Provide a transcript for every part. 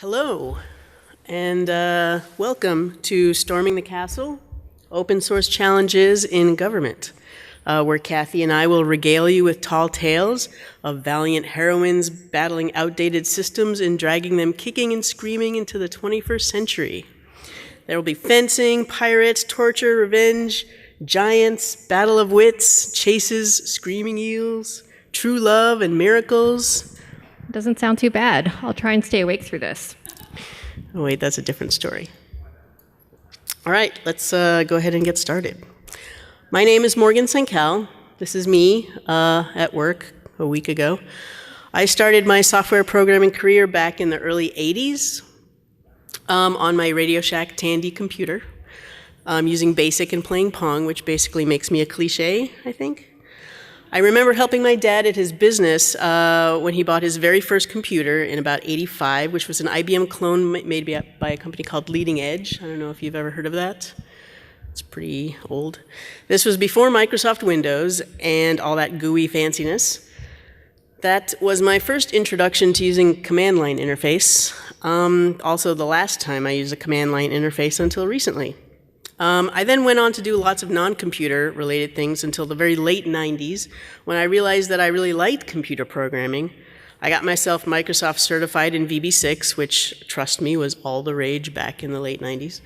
Hello, and welcome to Storming the Castle, Open Source Challenges in Government, where Kathy and I will regale you with tall tales of valiant heroines battling outdated systems and dragging them kicking and screaming into the 21st century. There will be fencing, pirates, torture, revenge, giants, battle of wits, chases, screaming eels, true love, and miracles. Doesn't sound too bad. I'll try and stay awake through this. Oh, wait, that's a different story. All right, let's go ahead and get started. My name is Morgan Sankel. This is me at work a week ago. I started my software programming career back in the early 80s on my Radio Shack Tandy computer using BASIC and playing Pong, which basically makes me a cliche, I think. I remember helping my dad at his business when he bought his very first computer in about '85, which was an IBM clone made by a company called Leading Edge. I don't know if you've ever heard of that. It's pretty old. This was before Microsoft Windows and all that GUI fanciness. That was my first introduction to using command line interface. Also the last time I used a command line interface until recently. I then went on to do lots of non-computer related things until the very late 90s, when I realized that I really liked computer programming. I got myself Microsoft certified in VB6, which, trust me, was all the rage back in the late 90s,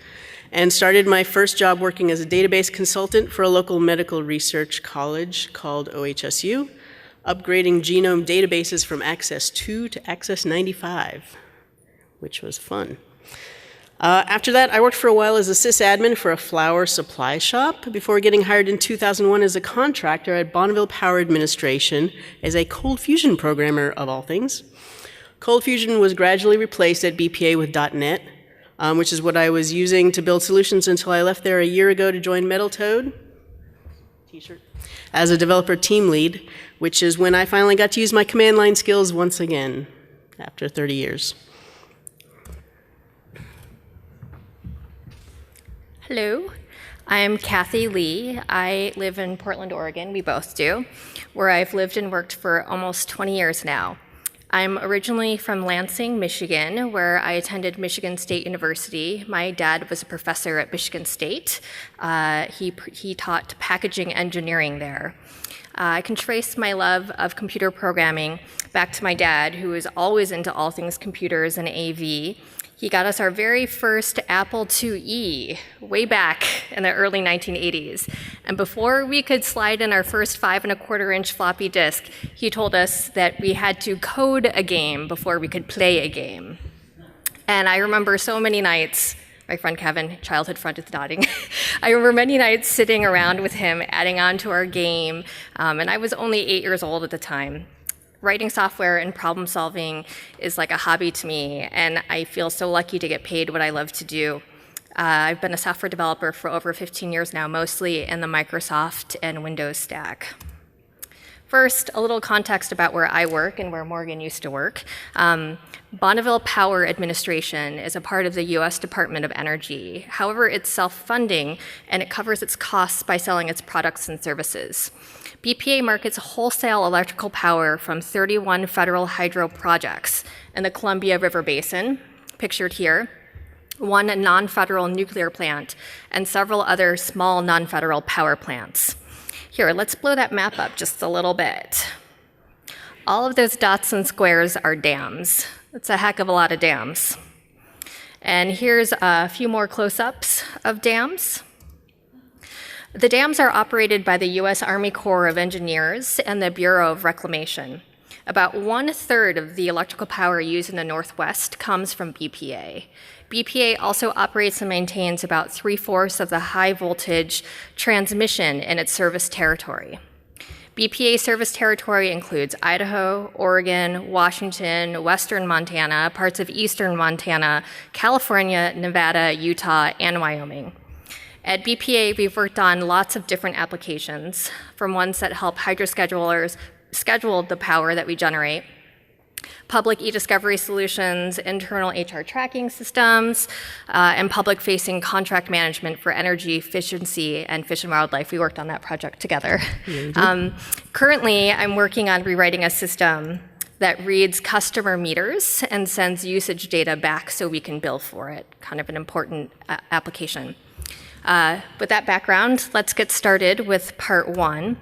and started my first job working as a database consultant for a local medical research college called OHSU, upgrading genome databases from Access 2 to Access 95, which was fun. After that, I worked for a while as a sysadmin for a flower supply shop before getting hired in 2001 as a contractor at Bonneville Power Administration as a cold fusion programmer, of all things. Cold fusion was gradually replaced at BPA with .NET, which is what I was using to build solutions until I left there a year ago to join Metal Toad, t-shirt, as a developer team lead, which is when I finally got to use my command line skills once again after 30 years. Hello, I'm Kathy Lee. I live in Portland, Oregon, we both do, where I've lived and worked for almost 20 years now. I'm originally from Lansing, Michigan, where I attended Michigan State University. My dad was a professor at Michigan State. He taught packaging engineering there. I can trace my love of computer programming back to my dad, who was always into all things computers and AV. He got us our very first Apple IIe way back in the early 1980s. And before we could slide in our first 5¼ floppy disk, he told us that we had to code a game before we could play a game. And I remember so many nights, my friend Kevin, childhood friend, is nodding. I remember many nights sitting around with him, adding on to our game, and I was only 8 years old at the time. Writing software and problem solving is like a hobby to me, and I feel so lucky to get paid what I love to do. I've been a software developer for over 15 years now, mostly in the Microsoft and Windows stack. First, a little context about where I work and where Morgan used to work. Bonneville Power Administration is a part of the US Department of Energy. However, it's self-funding, and it covers its costs by selling its products and services. BPA markets wholesale electrical power from 31 federal hydro projects in the Columbia River Basin, pictured here, one non-federal nuclear plant, and several other small non-federal power plants. Here, let's blow that map up just a little bit. All of those dots and squares are dams. That's a heck of a lot of dams. And here's a few more close-ups of dams. The dams are operated by the U.S. Army Corps of Engineers and the Bureau of Reclamation. About 1/3 of the electrical power used in the Northwest comes from BPA. BPA also operates and maintains about 3/4 of the high voltage transmission in its service territory. BPA service territory includes Idaho, Oregon, Washington, western Montana, parts of eastern Montana, California, Nevada, Utah, and Wyoming. At BPA, we've worked on lots of different applications, from ones that help hydroschedulers schedule the power that we generate, public e-discovery solutions, internal HR tracking systems, and public-facing contract management for energy efficiency and fish and wildlife. We worked on that project together. Currently, I'm working on rewriting a system that reads customer meters and sends usage data back so we can bill for it. Kind of an important application. With that background, let's get started with part one.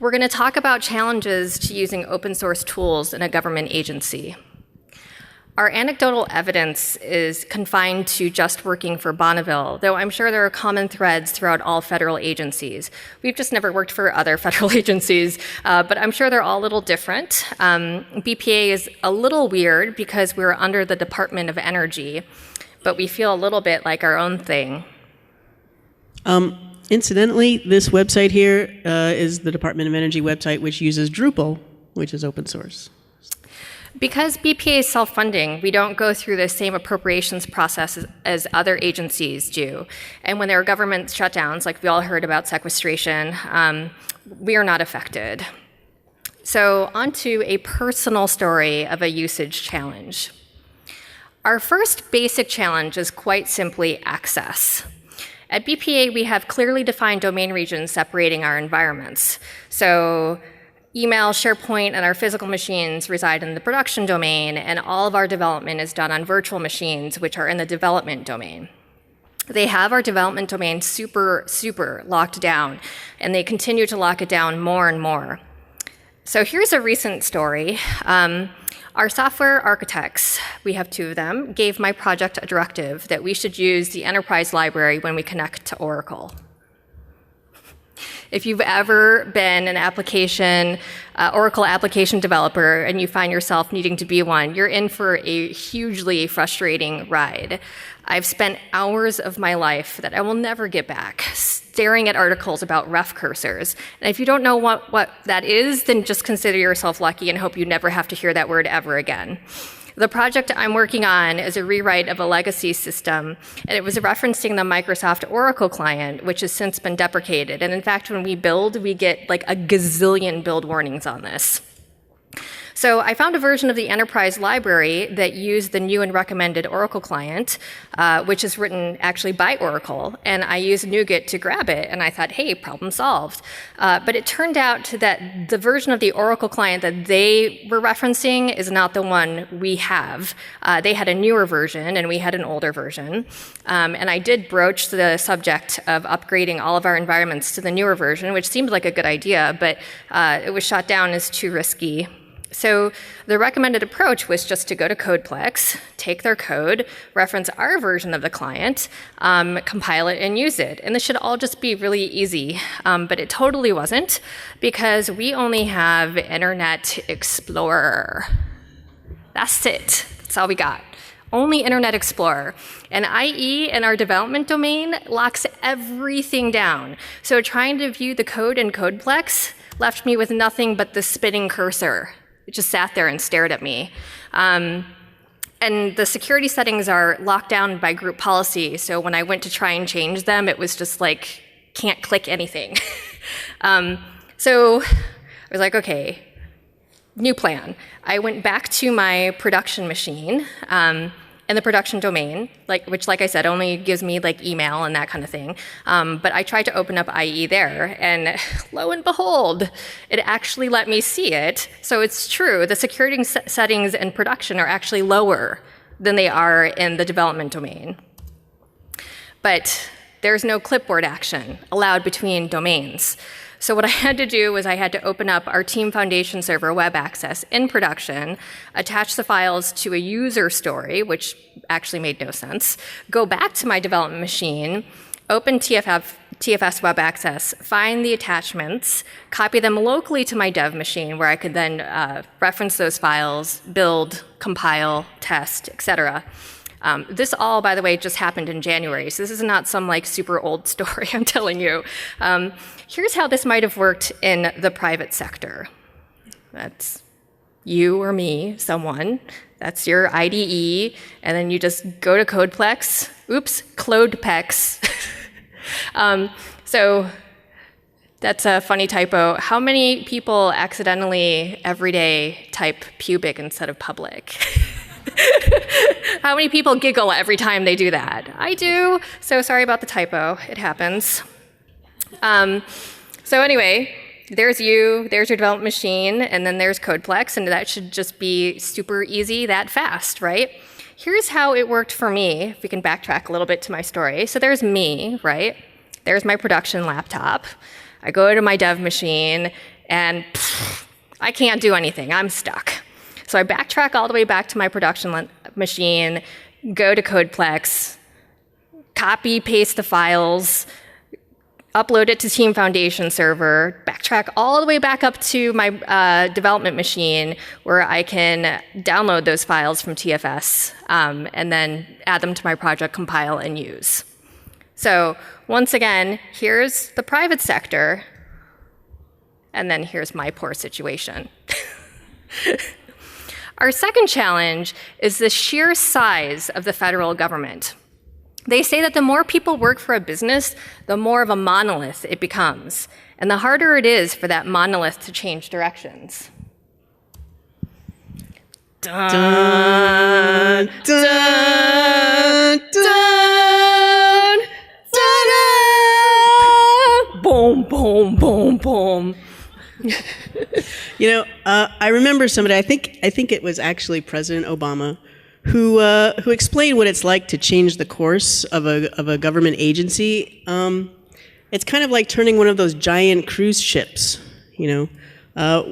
We're going to talk about challenges to using open source tools in a government agency. Our anecdotal evidence is confined to just working for Bonneville, though I'm sure there are common threads throughout all federal agencies. We've just never worked for other federal agencies, but I'm sure they're all a little different. BPA is a little weird because we're under the Department of Energy, but we feel a little bit like our own thing. Incidentally, this website here is the Department of Energy website, which uses Drupal, which is open source. Because BPA is self-funding, we don't go through the same appropriations process as other agencies do. And when there are government shutdowns, like we all heard about sequestration, we are not affected. So on to a personal story of a usage challenge. Our first basic challenge is quite simply access. At BPA, we have clearly defined domain regions separating our environments. So email, SharePoint, and our physical machines reside in the production domain, and all of our development is done on virtual machines, which are in the development domain. They have our development domain super locked down, and they continue to lock it down more and more. So here's a recent story. Our software architects, we have two of them, gave my project a directive that we should use the enterprise library when we connect to Oracle. If you've ever been an Oracle application developer and you find yourself needing to be one, you're in for a hugely frustrating ride. I've spent hours of my life that I will never get back staring at articles about ref cursors. And if you don't know what that is, then just consider yourself lucky and hope you never have to hear that word ever again. The project I'm working on is a rewrite of a legacy system, and it was referencing the Microsoft Oracle client, which has since been deprecated. And in fact, when we build, we get like a gazillion build warnings on this. So I found a version of the enterprise library that used the new and recommended Oracle client, which is written actually by Oracle, and I used NuGet to grab it, and I thought, hey, problem solved. But it turned out that the version of the Oracle client that they were referencing is not the one we have. They had a newer version, and we had an older version. And I did broach the subject of upgrading all of our environments to the newer version, which seemed like a good idea, but it was shot down as too risky. So the recommended approach was just to go to Codeplex, take their code, reference our version of the client, compile it, and use it. And this should all just be really easy, but it totally wasn't, because we only have Internet Explorer. That's it. That's all we got. Only Internet Explorer. And IE in our development domain locks everything down. So trying to view the code in Codeplex left me with nothing but the spinning cursor. It just sat there and stared at me. And the security settings are locked down by group policy, so when I went to try and change them, it was just like, can't click anything. So I was like, okay, new plan. I went back to my production machine in the production domain, which, like I said, only gives me like email and that kind of thing. But I tried to open up IE there, and lo and behold, it actually let me see it. So it's true, the security settings in production are actually lower than they are in the development domain. But there's no clipboard action allowed between domains. So what I had to do was I had to open up our Team Foundation server web access in production, attach the files to a user story, which actually made no sense, go back to my development machine, open TFS web access, find the attachments, copy them locally to my dev machine where I could then reference those files, build, compile, test, etc. This all, by the way, just happened in January, so this is not some like super old story I'm telling you. Here's how this might have worked in the private sector. That's you or me, someone. That's your IDE, and then you just go to Codeplex. Oops, Clodepex. So that's a funny typo. How many people accidentally every day type pubic instead of public? How many people giggle every time they do that? I do, so sorry about the typo. It happens. So anyway, there's you, there's your development machine, and then there's Codeplex, and that should just be super easy that fast, right? Here's how it worked for me, if we can backtrack a little bit to my story. So there's me, right? There's my production laptop. I go to my dev machine, and I can't do anything. I'm stuck. So I backtrack all the way back to my production machine, go to Codeplex, copy, paste the files, upload it to Team Foundation server, backtrack all the way back up to my development machine where I can download those files from TFS and then add them to my project, compile, and use. So once again, here's the private sector, and then here's my poor situation. Our second challenge is the sheer size of the federal government. They say that the more people work for a business, the more of a monolith it becomes, and the harder it is for that monolith to change directions. Dun, dun, dun, dun, dun, boom, boom, boom, boom. You know, I remember somebody, I think it was actually President Obama, who explained what it's like to change the course of a government agency. It's kind of like turning one of those giant cruise ships, you know.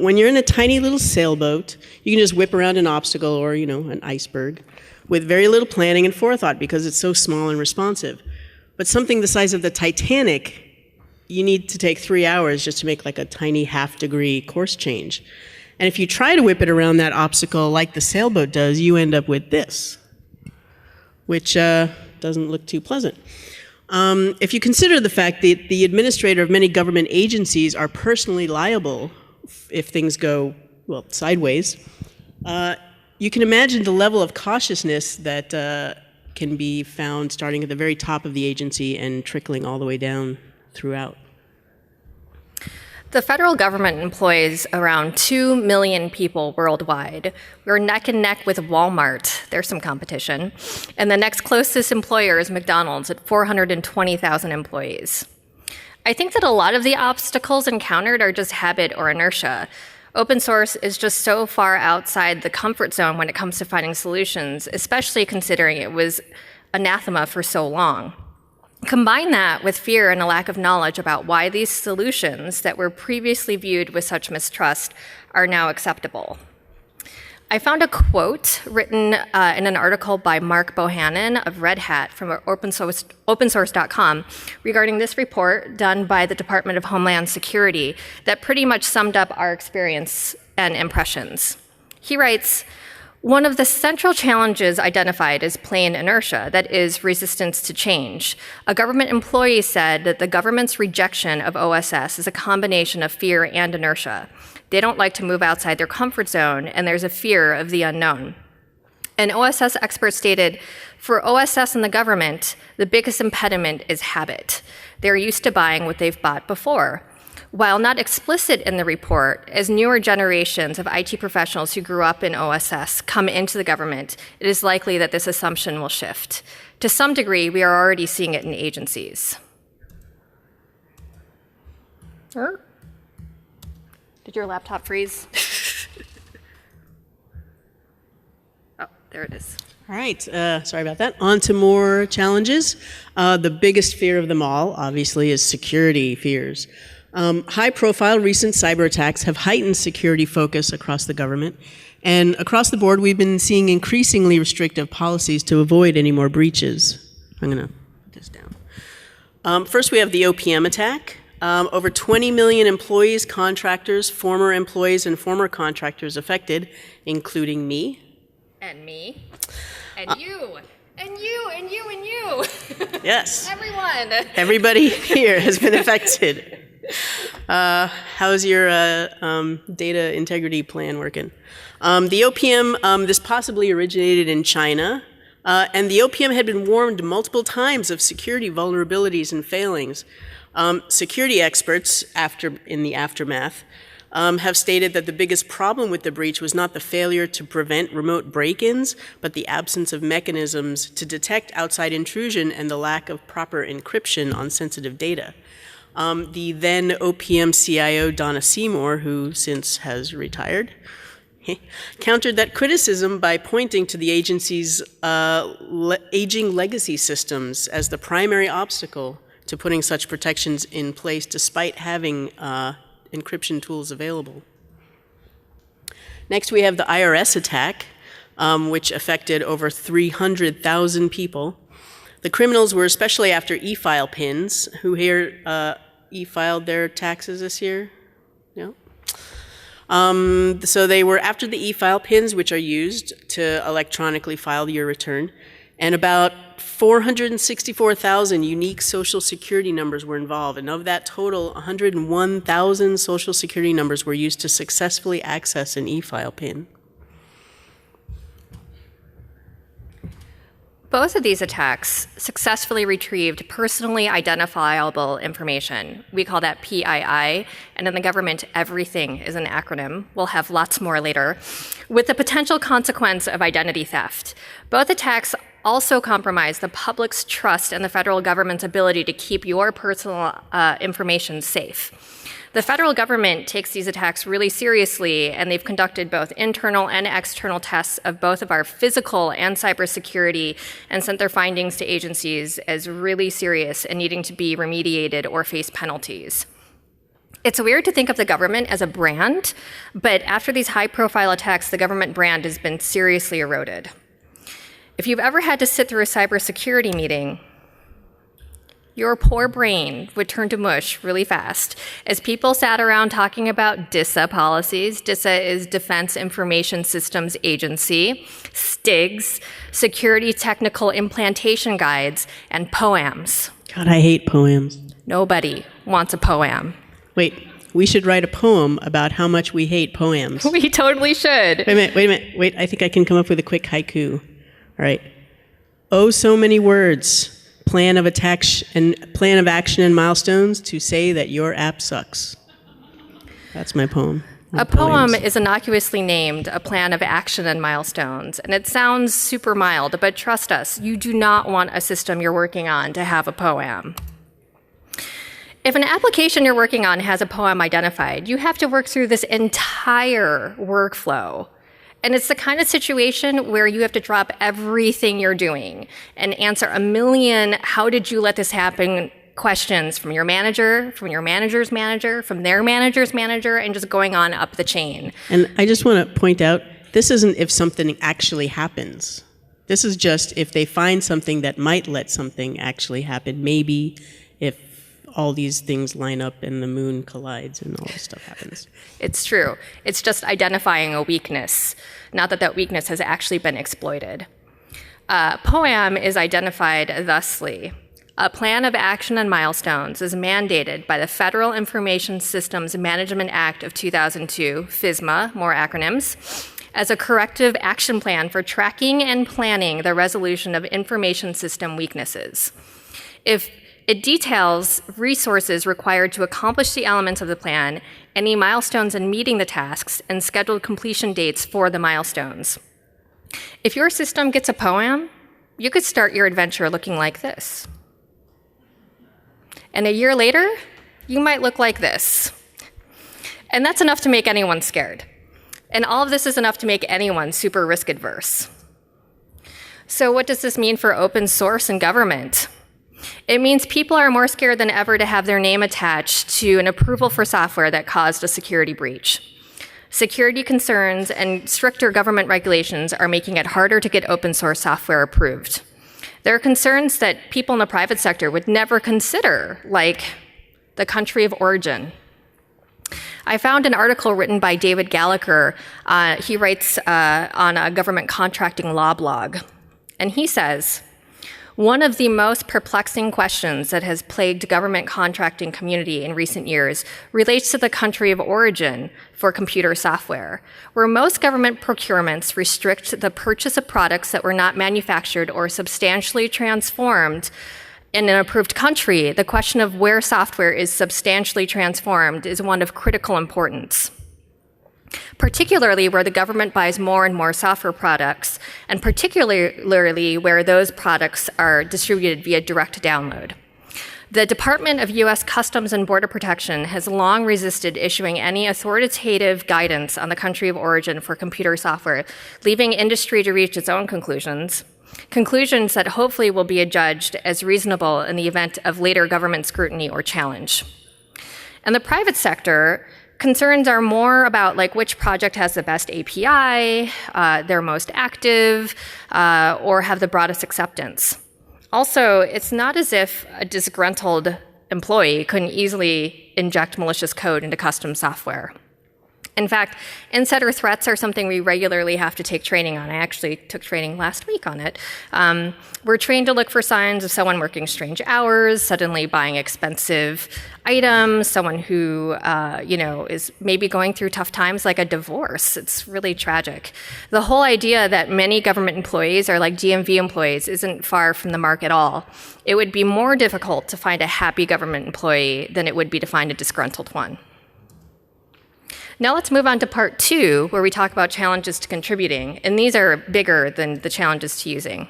When you're in a tiny little sailboat, you can just whip around an obstacle or, you know, an iceberg with very little planning and forethought because it's so small and responsive. But something the size of the Titanic, you need to take 3 hours just to make like a tiny half-degree course change. And if you try to whip it around that obstacle like the sailboat does, you end up with this, which doesn't look too pleasant. If you consider the fact that the administrator of many government agencies are personally liable if things go, well, sideways, you can imagine the level of cautiousness that can be found starting at the very top of the agency and trickling all the way down throughout. The federal government employs around 2 million people worldwide. We're neck and neck with Walmart. There's some competition. And the next closest employer is McDonald's at 420,000 employees. I think that a lot of the obstacles encountered are just habit or inertia. Open source is just so far outside the comfort zone when it comes to finding solutions, especially considering it was anathema for so long. Combine that with fear and a lack of knowledge about why these solutions that were previously viewed with such mistrust are now acceptable. I found a quote written in an article by Mark Bohannon of Red Hat from opensource.com regarding this report done by the Department of Homeland Security that pretty much summed up our experience and impressions. He writes, "One of the central challenges identified is plain inertia, that is, resistance to change. A government employee said that the government's rejection of OSS is a combination of fear and inertia. They don't like to move outside their comfort zone, and there's a fear of the unknown." An OSS expert stated, "For OSS and the government, the biggest impediment is habit. They're used to buying what they've bought before." While not explicit in the report, as newer generations of IT professionals who grew up in OSS come into the government, it is likely that this assumption will shift. To some degree, we are already seeing it in agencies. Did your laptop freeze? Oh, there it is. All right, sorry about that. On to more challenges. The biggest fear of them all, obviously, is security fears. High-profile recent cyber attacks have heightened security focus across the government, and across the board, we've been seeing increasingly restrictive policies to avoid any more breaches. I'm going to put this down. First, we have the OPM attack. Over 20 million employees, contractors, former employees, and former contractors affected, including me. And me. And you. And you. And you. And you. Yes. Everyone. Everybody here has been affected. How's your data integrity plan working? The OPM, this possibly originated in China, and the OPM had been warned multiple times of security vulnerabilities and failings. Security experts, in the aftermath, have stated that the biggest problem with the breach was not the failure to prevent remote break-ins, but the absence of mechanisms to detect outside intrusion and the lack of proper encryption on sensitive data. The then OPM CIO, Donna Seymour, who since has retired, countered that criticism by pointing to the agency's aging legacy systems as the primary obstacle to putting such protections in place despite having encryption tools available. Next, we have the IRS attack, which affected over 300,000 people. The criminals were especially after e-file pins. Who here e-filed their taxes this year? No? So they were after the e-file pins, which are used to electronically file your return, and about 464,000 unique Social Security numbers were involved, and of that total, 101,000 Social Security numbers were used to successfully access an e-file pin. Both of these attacks successfully retrieved personally identifiable information. We call that PII, and in the government, everything is an acronym. We'll have lots more later, with the potential consequence of identity theft. Both attacks also compromise the public's trust in the federal government's ability to keep your personal information safe. The federal government takes these attacks really seriously, and they've conducted both internal and external tests of both of our physical and cybersecurity and sent their findings to agencies as really serious and needing to be remediated or face penalties. It's weird to think of the government as a brand, but after these high-profile attacks, the government brand has been seriously eroded. If you've ever had to sit through a cybersecurity meeting, your poor brain would turn to mush really fast as people sat around talking about DISA policies. DISA is Defense Information Systems Agency, STIGs, Security Technical Implantation Guides, and POAMs. God, I hate poems. Nobody wants a POAM. Wait, we should write a poem about how much we hate poems. We totally should. Wait a minute. Wait, I think I can come up with a quick haiku. All right. Oh, so many words. Plan of action and milestones to say that your app sucks. That's my poem. A poem is innocuously named a plan of action and milestones, and it sounds super mild, but trust us, you do not want a system you're working on to have a POAM. If an application you're working on has a POAM identified, you have to work through this entire workflow. And it's the kind of situation where you have to drop everything you're doing and answer a million how did you let this happen questions from your manager, from your manager's manager, from their manager's manager, and just going on up the chain. And I just want to point out, this isn't if something actually happens. This is just if they find something that might let something actually happen, maybe if all these things line up and the moon collides and all this stuff happens. It's true. It's just identifying a weakness, not that that weakness has actually been exploited. POAM is identified thusly. A plan of action and milestones is mandated by the Federal Information Systems Management Act of 2002, FISMA, more acronyms, as a corrective action plan for tracking and planning the resolution of information system weaknesses. It details resources required to accomplish the elements of the plan, any milestones in meeting the tasks, and scheduled completion dates for the milestones. If your system gets a POAM, you could start your adventure looking like this. And a year later, you might look like this. And that's enough to make anyone scared. And all of this is enough to make anyone super risk adverse. So what does this mean for open source and government? It means people are more scared than ever to have their name attached to an approval for software that caused a security breach. Security concerns and stricter government regulations are making it harder to get open source software approved. There are concerns that people in the private sector would never consider, like the country of origin. I found an article written by David Gallagher. He writes on a government contracting law blog, and he says, one of the most perplexing questions that has plagued government contracting community in recent years relates to the country of origin for computer software. Where most government procurements restrict the purchase of products that were not manufactured or substantially transformed in an approved country, the question of where software is substantially transformed is one of critical importance. Particularly where the government buys more and more software products, and particularly where those products are distributed via direct download. The Department of U.S. Customs and Border Protection has long resisted issuing any authoritative guidance on the country of origin for computer software, leaving industry to reach its own conclusions that hopefully will be adjudged as reasonable in the event of later government scrutiny or challenge. In the private sector, concerns are more about like which project has the best API, they're most active, or have the broadest acceptance. Also, it's not as if a disgruntled employee couldn't easily inject malicious code into custom software. In fact, insider threats are something we regularly have to take training on. I actually took training last week on it. We're trained to look for signs of someone working strange hours, suddenly buying expensive items, someone who is maybe going through tough times like a divorce. It's really tragic. The whole idea that many government employees are like DMV employees isn't far from the mark at all. It would be more difficult to find a happy government employee than it would be to find a disgruntled one. Now let's move on to part 2, where we talk about challenges to contributing, and these are bigger than the challenges to using.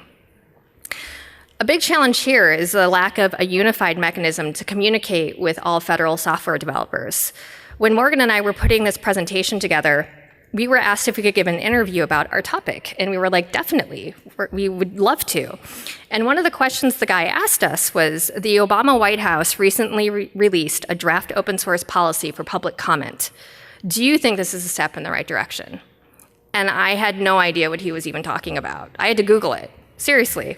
A big challenge here is the lack of a unified mechanism to communicate with all federal software developers. When Morgan and I were putting this presentation together, we were asked if we could give an interview about our topic, and we were like, definitely, we would love to. And one of the questions the guy asked us was, the Obama White House recently released a draft open source policy for public comment. Do you think this is a step in the right direction? And I had no idea what he was even talking about. I had to Google it. Seriously.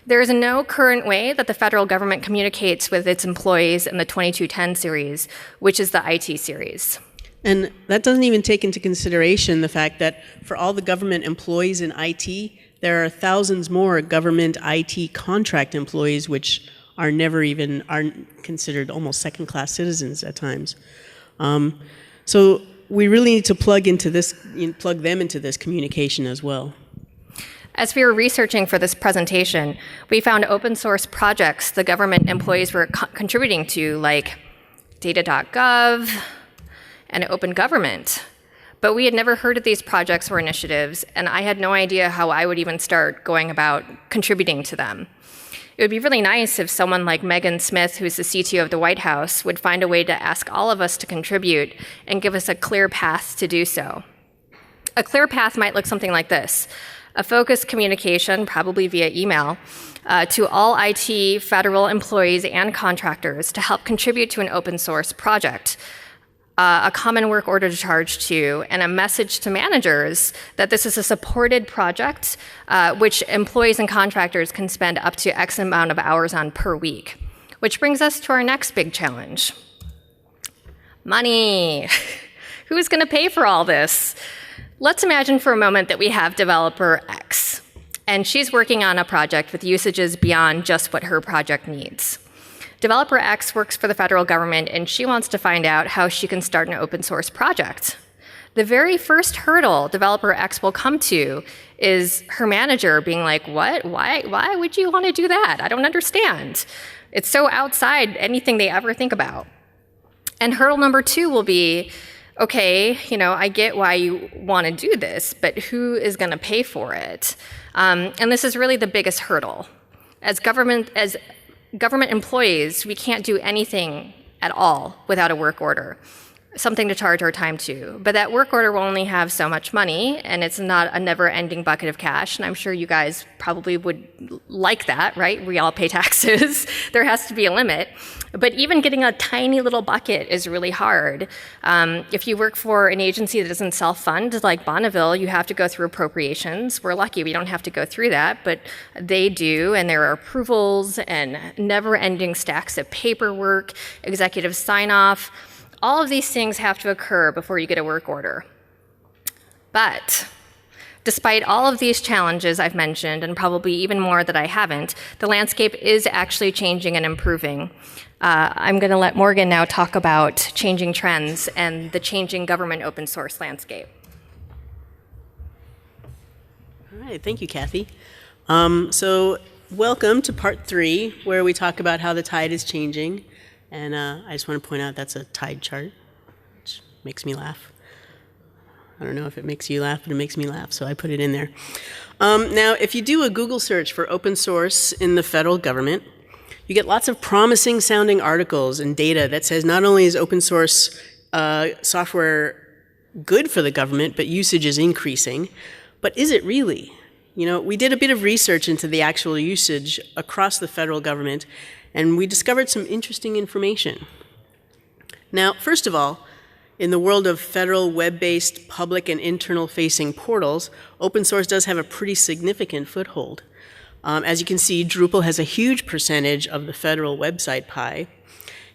There is no current way that the federal government communicates with its employees in the 2210 series, which is the IT series. And that doesn't even take into consideration the fact that for all the government employees in IT, there are thousands more government IT contract employees which are considered almost second-class citizens at times. So we really need to plug them into this communication as well. As we were researching for this presentation, we found open source projects the government employees were contributing to, like data.gov and Open Government. But we had never heard of these projects or initiatives, and I had no idea how I would even start going about contributing to them. It would be really nice if someone like Megan Smith, who's the CTO of the White House, would find a way to ask all of us to contribute and give us a clear path to do so. A clear path might look something like this: a focused communication, probably via email, to all IT federal employees and contractors to help contribute to an open source project. A common work order to charge to, and a message to managers that this is a supported project which employees and contractors can spend up to X amount of hours on per week. Which brings us to our next big challenge. Money. Who's going to pay for all this? Let's imagine for a moment that we have developer X, and she's working on a project with usages beyond just what her project needs. Developer X works for the federal government, and she wants to find out how she can start an open source project. The very first hurdle Developer X will come to is her manager being like, what? Why would you want to do that? I don't understand. It's so outside anything they ever think about. And hurdle number 2 will be, okay, I get why you want to do this, but who is going to pay for it? And this is really the biggest hurdle. As government employees, we can't do anything at all without a work order, something to charge our time to. But that work order will only have so much money, and it's not a never-ending bucket of cash. And I'm sure you guys probably would like that, right? We all pay taxes. There has to be a limit. But even getting a tiny little bucket is really hard. If you work for an agency that doesn't self-fund, like Bonneville, you have to go through appropriations. We're lucky we don't have to go through that, but they do, and there are approvals and never-ending stacks of paperwork, executive sign-off. All of these things have to occur before you get a work order. But despite all of these challenges I've mentioned, and probably even more that I haven't, the landscape is actually changing and improving. I'm going to let Morgan now talk about changing trends and the changing government open source landscape. All right, thank you, Kathy. So welcome to part 3, where we talk about how the tide is changing. And I just want to point out that's a tide chart, which makes me laugh. I don't know if it makes you laugh, but it makes me laugh, so I put it in there. Now, if you do a Google search for open source in the federal government, You get lots of promising sounding articles and data that says not only is open source software good for the government, but usage is increasing. But is it really? You know, we did a bit of research into the actual usage across the federal government, and we discovered some interesting information. Now, first of all, in the world of federal web-based public and internal-facing portals, open source does have a pretty significant foothold. As you can see, Drupal has a huge percentage of the federal website pie.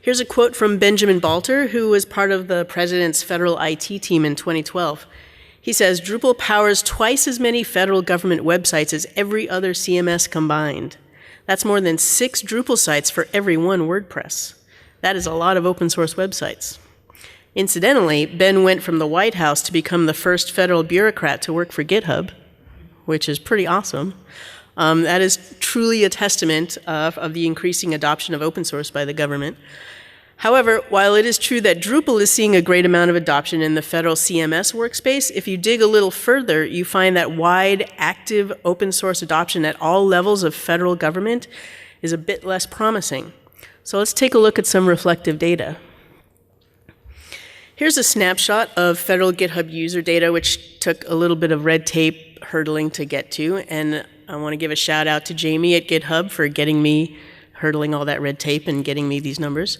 Here's a quote from Benjamin Balter, who was part of the president's federal IT team in 2012. He says, Drupal powers twice as many federal government websites as every other CMS combined. That's more than 6 Drupal sites for every 1 WordPress. That is a lot of open source websites. Incidentally, Ben went from the White House to become the first federal bureaucrat to work for GitHub, which is pretty awesome. That is truly a testament of the increasing adoption of open source by the government. However, while it is true that Drupal is seeing a great amount of adoption in the federal CMS workspace, if you dig a little further, you find that wide, active open source adoption at all levels of federal government is a bit less promising. So let's take a look at some reflective data. Here's a snapshot of federal GitHub user data, which took a little bit of red tape hurdling to get to, and I want to give a shout out to Jamie at GitHub for getting me hurdling all that red tape and getting me these numbers.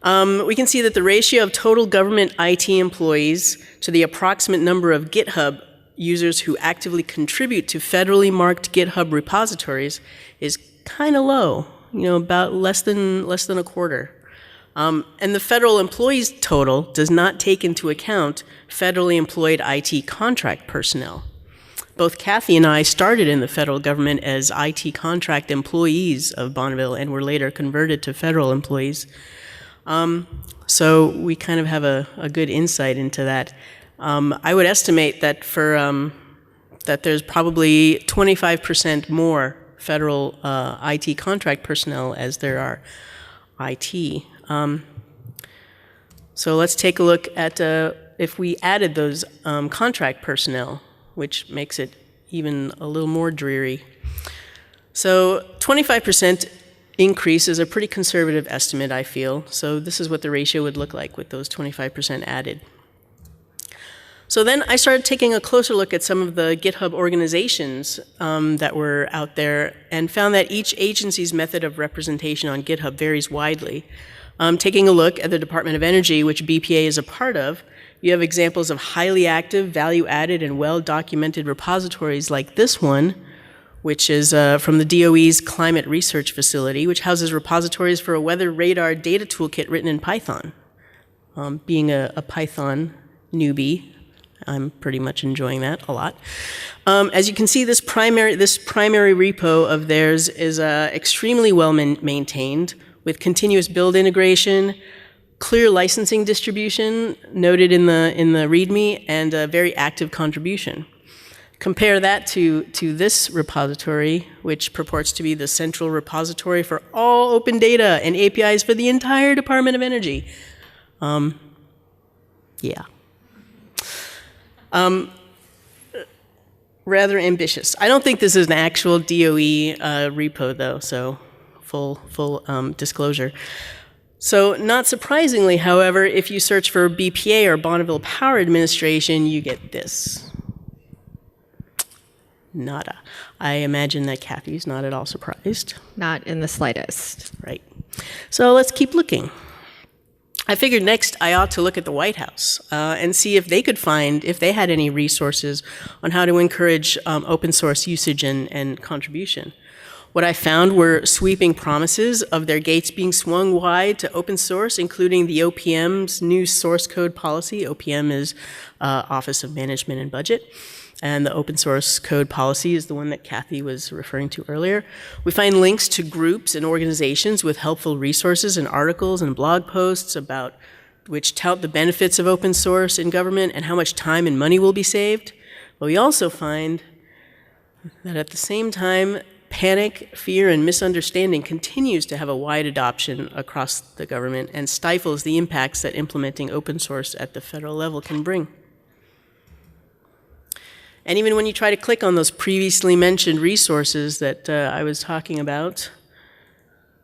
We can see that the ratio of total government IT employees to the approximate number of GitHub users who actively contribute to federally marked GitHub repositories is kind of low, about less than a quarter. And the federal employees total does not take into account federally employed IT contract personnel. Both Kathy and I started in the federal government as IT contract employees of Bonneville and were later converted to federal employees. So we kind of have a good insight into that. I would estimate that that there's probably 25% more federal IT contract personnel as there are IT. So let's take a look at if we added those contract personnel, which makes it even a little more dreary. So 25% increase is a pretty conservative estimate, I feel. So this is what the ratio would look like with those 25% added. So then I started taking a closer look at some of the GitHub organizations that were out there and found that each agency's method of representation on GitHub varies widely. Taking a look at the Department of Energy, which BPA is a part of, you have examples of highly active, value-added, and well-documented repositories like this one, which is from the DOE's Climate Research Facility, which houses repositories for a weather radar data toolkit written in Python. Being a Python newbie, I'm pretty much enjoying that a lot. As you can see, this primary repo of theirs is extremely well maintained, with continuous build integration, clear licensing distribution noted in the README, and a very active contribution. Compare that to this repository, which purports to be the central repository for all open data and APIs for the entire Department of Energy. Yeah. Rather ambitious. I don't think this is an actual DOE repo, though, so full disclosure. So not surprisingly, however, if you search for BPA or Bonneville Power Administration, you get this. Nada. I imagine that Kathy's not at all surprised. Not in the slightest. Right. So let's keep looking. I figured next I ought to look at the White House and see if they could find, if they had any resources on how to encourage open source usage and contribution. What I found were sweeping promises of their gates being swung wide to open source, including the OPM's new source code policy. OPM is Office of Management and Budget. And the open source code policy is the one that Kathy was referring to earlier. We find links to groups and organizations with helpful resources and articles and blog posts about which tout the benefits of open source in government and how much time and money will be saved. But we also find that at the same time, panic, fear, and misunderstanding continues to have a wide adoption across the government and stifles the impacts that implementing open source at the federal level can bring. And even when you try to click on those previously mentioned resources that I was talking about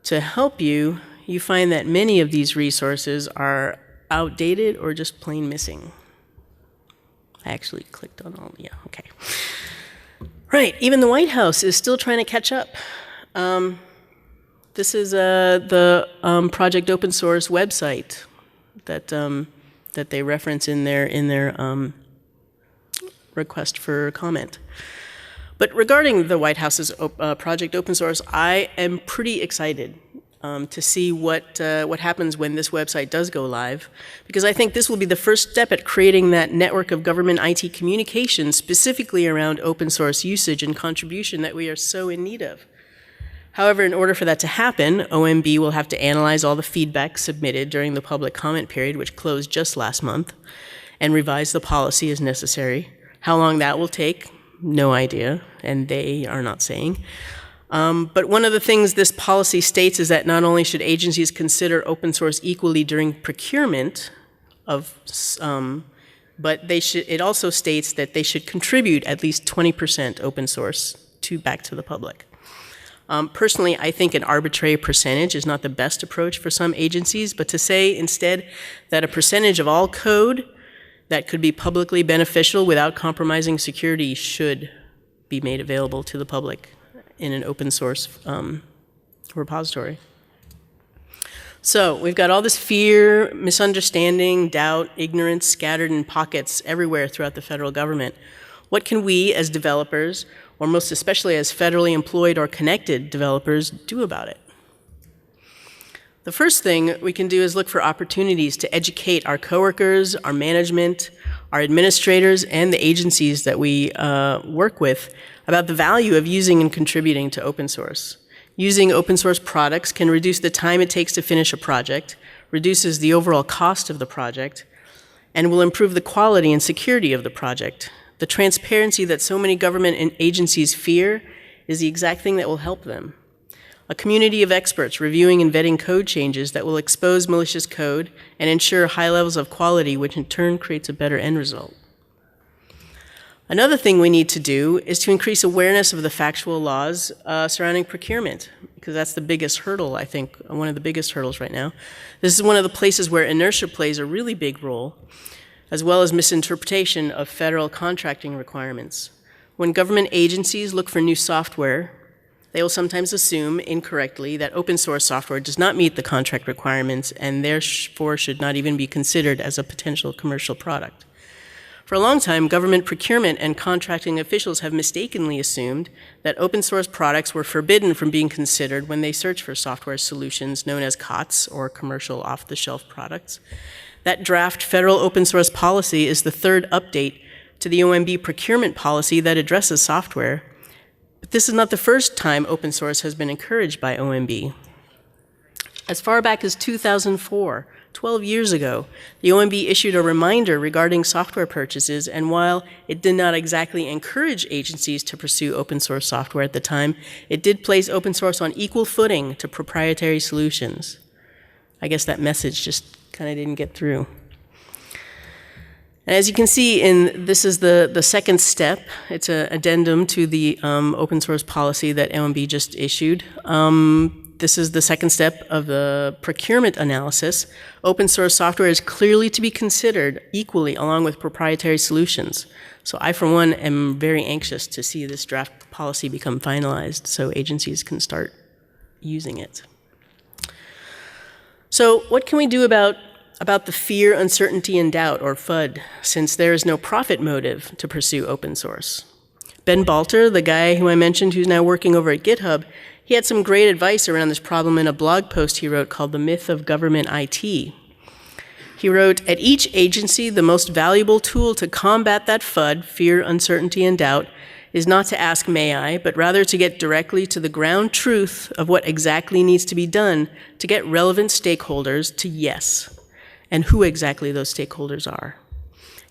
to help you, you find that many of these resources are outdated or just plain missing. I actually clicked on all, yeah, okay. Right, even the White House is still trying to catch up. This is the Project Open Source website that they reference in their request for comment. But regarding the White House's Project Open Source, I am pretty excited to see what happens when this website does go live, because I think this will be the first step at creating that network of government IT communication specifically around open source usage and contribution that we are so in need of. However, in order for that to happen, OMB will have to analyze all the feedback submitted during the public comment period, which closed just last month, and revise the policy as necessary. How long that will take, no idea, and they are not saying. But one of the things this policy states is that not only should agencies consider open source equally during procurement of, but it also states that they should contribute at least 20% open source back to the public. Personally, I think an arbitrary percentage is not the best approach for some agencies, but to say instead that a percentage of all code that could be publicly beneficial without compromising security should be made available to the public in an open source repository. So we've got all this fear, misunderstanding, doubt, ignorance scattered in pockets everywhere throughout the federal government. What can we as developers, or most especially as federally employed or connected developers, do about it? The first thing we can do is look for opportunities to educate our coworkers, our management, our administrators, and the agencies that we work with about the value of using and contributing to open source. Using open source products can reduce the time it takes to finish a project, reduces the overall cost of the project, and will improve the quality and security of the project. The transparency that so many government agencies fear is the exact thing that will help them. A community of experts reviewing and vetting code changes that will expose malicious code and ensure high levels of quality, which in turn creates a better end result. Another thing we need to do is to increase awareness of the factual laws surrounding procurement, because that's the biggest hurdle, I think, one of the biggest hurdles right now. This is one of the places where inertia plays a really big role, as well as misinterpretation of federal contracting requirements. When government agencies look for new software, they will sometimes assume incorrectly that open source software does not meet the contract requirements and therefore should not even be considered as a potential commercial product. For a long time, government procurement and contracting officials have mistakenly assumed that open source products were forbidden from being considered when they search for software solutions known as COTS, or commercial off-the-shelf products. That draft federal open source policy is the third update to the OMB procurement policy that addresses software. But this is not the first time open source has been encouraged by OMB. As far back as 2004, 12 years ago, the OMB issued a reminder regarding software purchases, and while it did not exactly encourage agencies to pursue open source software at the time, it did place open source on equal footing to proprietary solutions. I guess that message just kind of didn't get through. And as you can see, this is the second step. It's an addendum to the open source policy that OMB just issued. This is the second step of the procurement analysis. Open source software is clearly to be considered equally along with proprietary solutions. So I, for one, am very anxious to see this draft policy become finalized so agencies can start using it. So what can we do about the fear, uncertainty, and doubt, or FUD, since there is no profit motive to pursue open source? Ben Balter, the guy who I mentioned who's now working over at GitHub, he had some great advice around this problem in a blog post he wrote called The Myth of Government IT. He wrote, "At each agency, the most valuable tool to combat that FUD, fear, uncertainty, and doubt, is not to ask, 'May I?' but rather to get directly to the ground truth of what exactly needs to be done to get relevant stakeholders to yes, and who exactly those stakeholders are.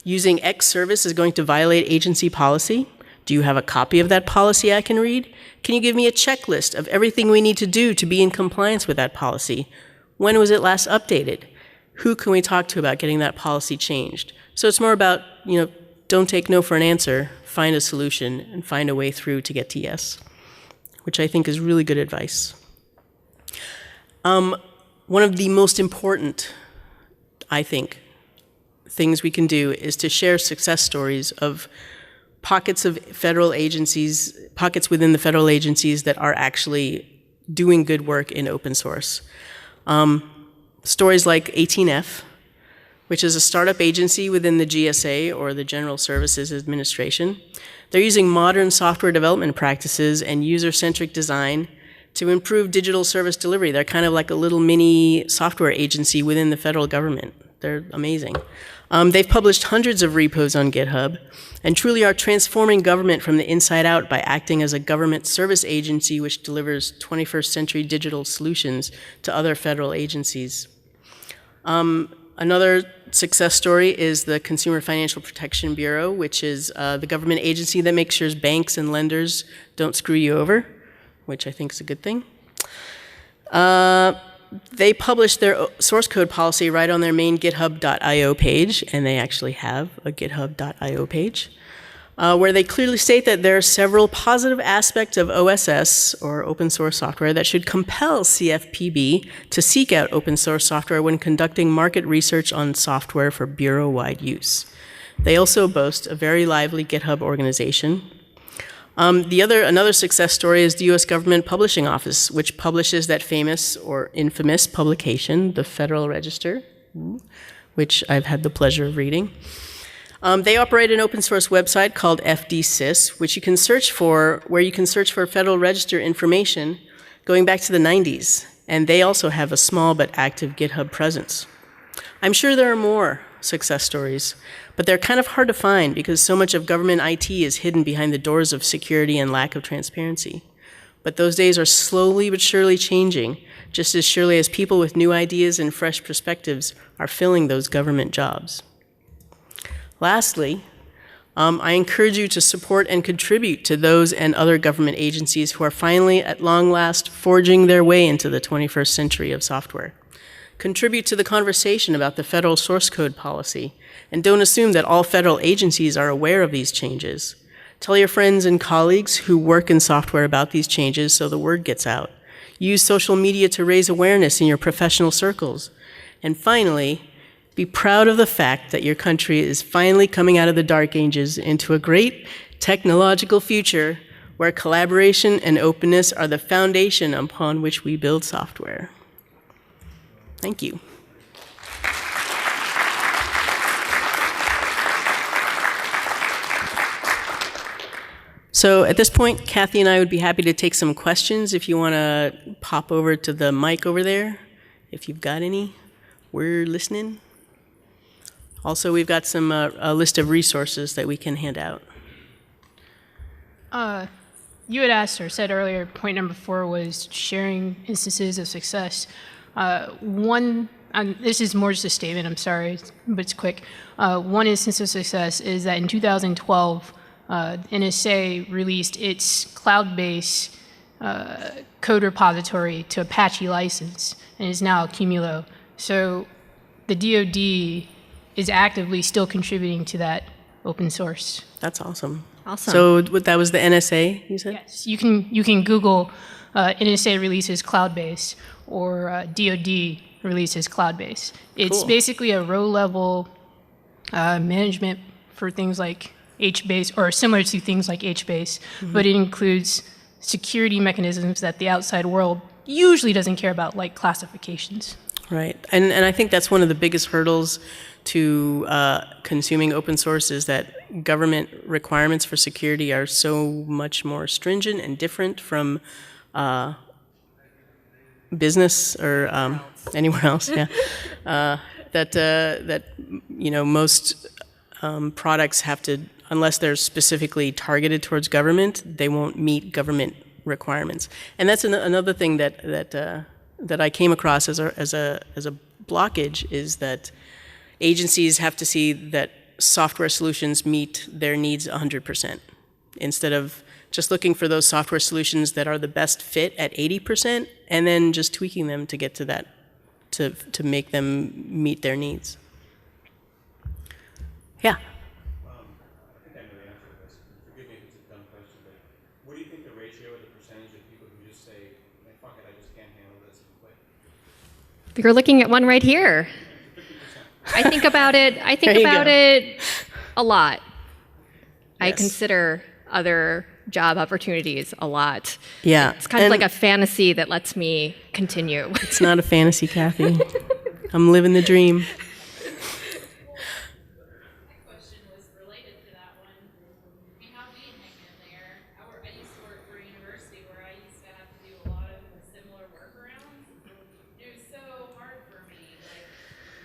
Using X service is going to violate agency policy. Do you have a copy of that policy I can read? Can you give me a checklist of everything we need to do to be in compliance with that policy? When was it last updated? Who can we talk to about getting that policy changed?" So it's more about, don't take no for an answer, find a solution, and find a way through to get to yes, which I think is really good advice. One of the most important, I think, things we can do is to share success stories of pockets of federal agencies, pockets within the federal agencies that are actually doing good work in open source. Stories like 18F, which is a startup agency within the GSA, or the General Services Administration. They're using modern software development practices and user-centric design to improve digital service delivery. They're kind of like a little mini software agency within the federal government. They're amazing. They've published hundreds of repos on GitHub and truly are transforming government from the inside out by acting as a government service agency which delivers 21st century digital solutions to other federal agencies. Another success story is the Consumer Financial Protection Bureau, which is the government agency that makes sure banks and lenders don't screw you over, which I think is a good thing. They published their source code policy right on their main github.io page, and they actually have a github.io page, where they clearly state that there are several positive aspects of OSS, or open source software, that should compel CFPB to seek out open source software when conducting market research on software for bureau-wide use. They also boast a very lively GitHub organization. Another success story is the U.S. Government Publishing Office, which publishes that famous or infamous publication, the Federal Register, which I've had the pleasure of reading. They operate an open source website called FDsys, which you can search for, where you can search for Federal Register information going back to the 90s. And they also have a small but active GitHub presence. I'm sure there are more success stories, but they're kind of hard to find because so much of government IT is hidden behind the doors of security and lack of transparency. But those days are slowly but surely changing, just as surely as people with new ideas and fresh perspectives are filling those government jobs. Lastly, I encourage you to support and contribute to those and other government agencies who are finally, at long last, forging their way into the 21st century of software. Contribute to the conversation about the federal source code policy, and don't assume that all federal agencies are aware of these changes. Tell your friends and colleagues who work in software about these changes so the word gets out. Use social media to raise awareness in your professional circles. And finally, be proud of the fact that your country is finally coming out of the dark ages into a great technological future where collaboration and openness are the foundation upon which we build software. Thank you. So at this point, Kathy and I would be happy to take some questions if you want to pop over to the mic over there. If you've got any, we're listening. Also, we've got a list of resources that we can hand out. You had asked or said earlier, point number 4 was sharing instances of success. This is more just a statement, I'm sorry, but it's quick. One instance of success is that in 2012, NSA released its cloud-based code repository to Apache license, and is now Cumulo. So the DoD is actively still contributing to that open source. That's awesome. Awesome. So that was the NSA, you said? Yes, you can Google NSA releases cloud-based or DoD releases cloud-based. It's Cool. basically a row-level management for things like HBase, or similar to things like HBase, but it includes security mechanisms that the outside world usually doesn't care about, like classifications. Right. And I think that's one of the biggest hurdles to consuming open source is that government requirements for security are so much more stringent and different from business or anywhere else. Yeah, that most products have to, unless they're specifically targeted towards government, they won't meet government requirements. And that's another thing that I came across as a blockage is that agencies have to see that software solutions meet their needs 100%, instead of just looking for those software solutions that are the best fit at 80% and then just tweaking them to get to that, to make them meet their needs. Yeah. I think I know the answer to this. Forgive me if it's a dumb question, but what do you think the ratio or the percentage of people who just say, fuck it, I just can't handle this and quit? You're looking at one right here. I think about it. I think There you about go. it a lot. I Yes. consider other job opportunities a lot. Yeah. It's kind of and like a fantasy that lets me continue. It's not a fantasy, Kathy. I'm living the dream. Question was related to that one. I mean, how we hang in there. I used to work for a university where I used to have to do a lot of similar workarounds. It was so hard for me. Like,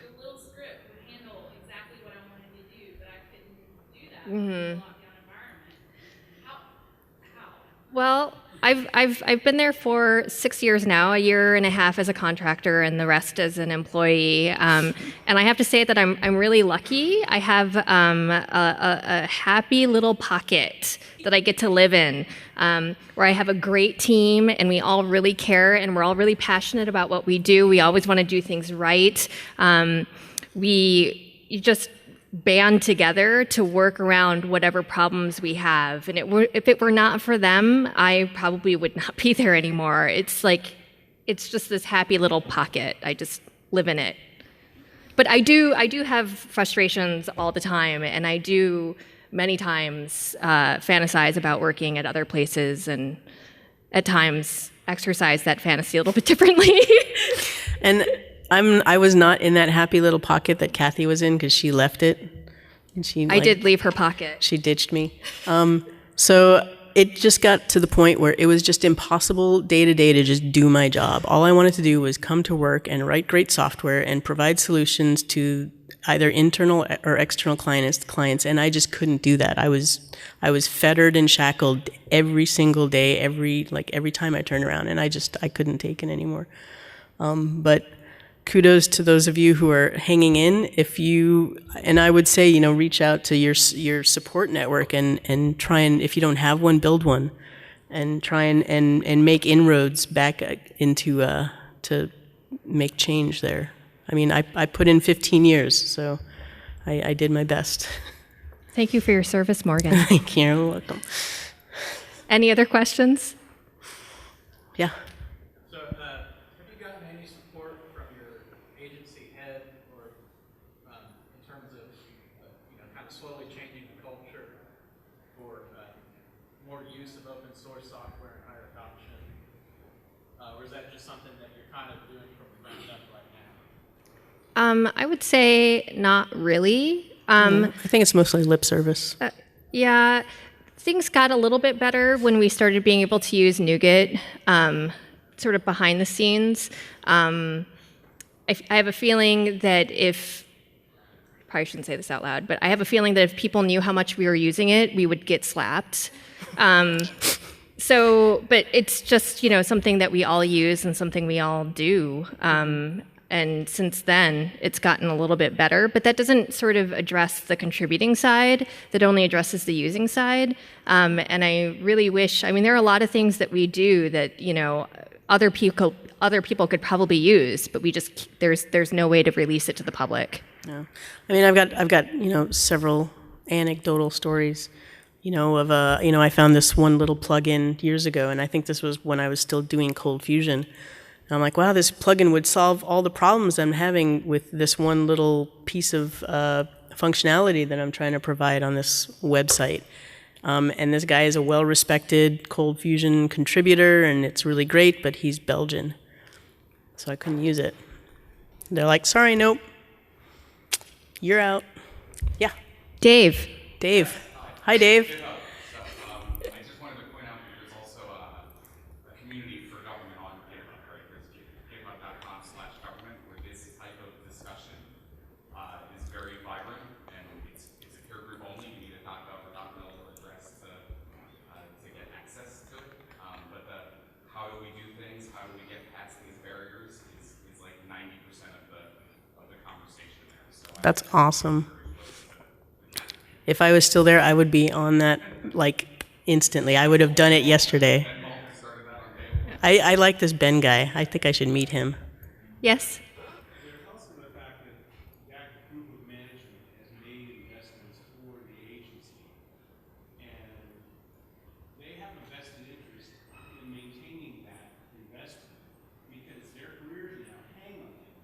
the little script would handle exactly what I wanted to do, but I couldn't do that in a lockdown environment. How? Well, I've been there for 6 years now, a year and a half as a contractor, and the rest as an employee. And I have to say that I'm really lucky. I have a happy little pocket that I get to live in, where I have a great team, and we all really care, and we're all really passionate about what we do. We always want to do things right. You just band together to work around whatever problems we have. And if it were not for them, I probably would not be there anymore. It's just this happy little pocket. I just live in it. But I do have frustrations all the time, and I do many times fantasize about working at other places, and at times exercise that fantasy a little bit differently. And I was not in that happy little pocket that Kathy was in because she left it. And I did leave her pocket. She ditched me. So it just got to the point where it was just impossible day to day to just do my job. All I wanted to do was come to work and write great software and provide solutions to either internal or external clients, and I just couldn't do that. I was fettered and shackled every single day, every time I turned around, and I couldn't take it anymore. But kudos to those of you who are hanging in. And I would say, reach out to your support network and try and, if you don't have one, build one, and try and make inroads back into to make change there. I mean, I put in 15 years, so I did my best. Thank you for your service, Morgan. Thank you. You're welcome. Any other questions? Yeah. So, have you gotten any support from your agency head, or in terms of, kind of slowly changing the culture for more use of open source software and higher adoption? Or is that just something that you're kind of doing from the ground up right now? I would say not really. I think it's mostly lip service. Yeah, things got a little bit better when we started being able to use NuGet, sort of behind the scenes. I have a feeling that probably shouldn't say this out loud, but I have a feeling that if people knew how much we were using it, we would get slapped. But it's just, something that we all use and something we all do. And since then, it's gotten a little bit better, but that doesn't sort of address the contributing side. That only addresses the using side. And I really wish, there are a lot of things that we do that, other people could probably use, but there's no way to release it to the public. Yeah. I've got several anecdotal stories, of I found this one little plugin years ago, and I think this was when I was still doing Cold Fusion. And I'm like, wow, this plugin would solve all the problems I'm having with this one little piece of functionality that I'm trying to provide on this website. And this guy is a well-respected Cold Fusion contributor, and it's really great, but he's Belgian, so I couldn't use it. They're like, sorry, nope, you're out. Yeah, Dave. Hi, Dave. I just wanted to point out that there's also a community for government on GitHub, right? There's github.com/government, where this type of discussion is very vibrant, and it's a peer group only. You need to talk about the .mil address to get access to it. But how do we do things? How do we get past these barriers? Is like 90% of the conversation there. So That's awesome. If I was still there, I would be on that instantly. I would have done it yesterday. I like this Ben guy. I think I should meet him. Yes? There's also the fact that group of management has made investments for the agency, and they have a vested interest in maintaining that investment because their careers now hang on it.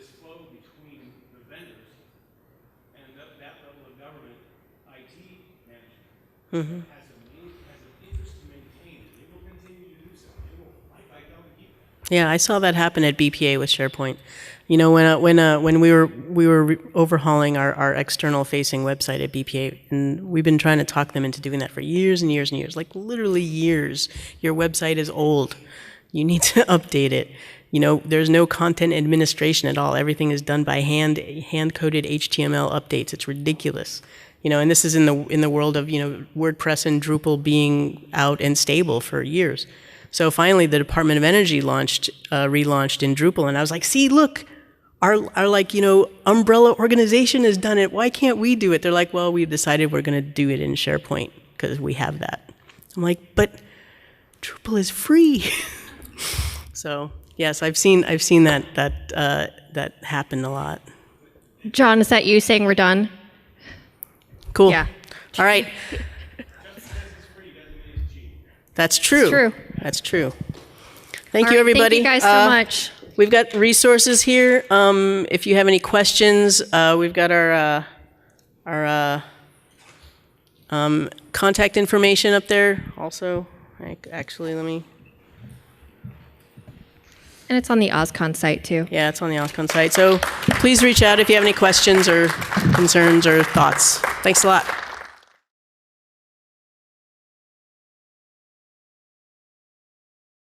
this flow between the vendors and that level of government IT management has an interest to maintain it. They will continue to do so. They will fight like hell to keep it. Yeah, I saw that happen at BPA with SharePoint. You know, when we were overhauling our external facing website at BPA, and we've been trying to talk them into doing that for years and years and years, like literally years. Your website is old. You need to update it. You know, there's no content administration at all. Everything is done by hand-coded HTML updates. It's ridiculous. You know, and this is in the world of, you know, WordPress and Drupal being out and stable for years. So finally, the Department of Energy relaunched in Drupal, and I was like, see, look, our like, you know, umbrella organization has done it. Why can't we do it? They're like, well, we've decided we're going to do it in SharePoint because we have that. I'm like, but Drupal is free. So yes, I've seen that happen a lot. John, is that you saying we're done? Cool. Yeah. All right. That's true. It's true. That's true. Thank All you, right, everybody. Thank you guys so much. We've got resources here. If you have any questions, we've got our contact information up there. Also, actually, let me. And it's on the OSCON site too. Yeah, it's on the OSCON site. So please reach out if you have any questions or concerns or thoughts. Thanks a lot.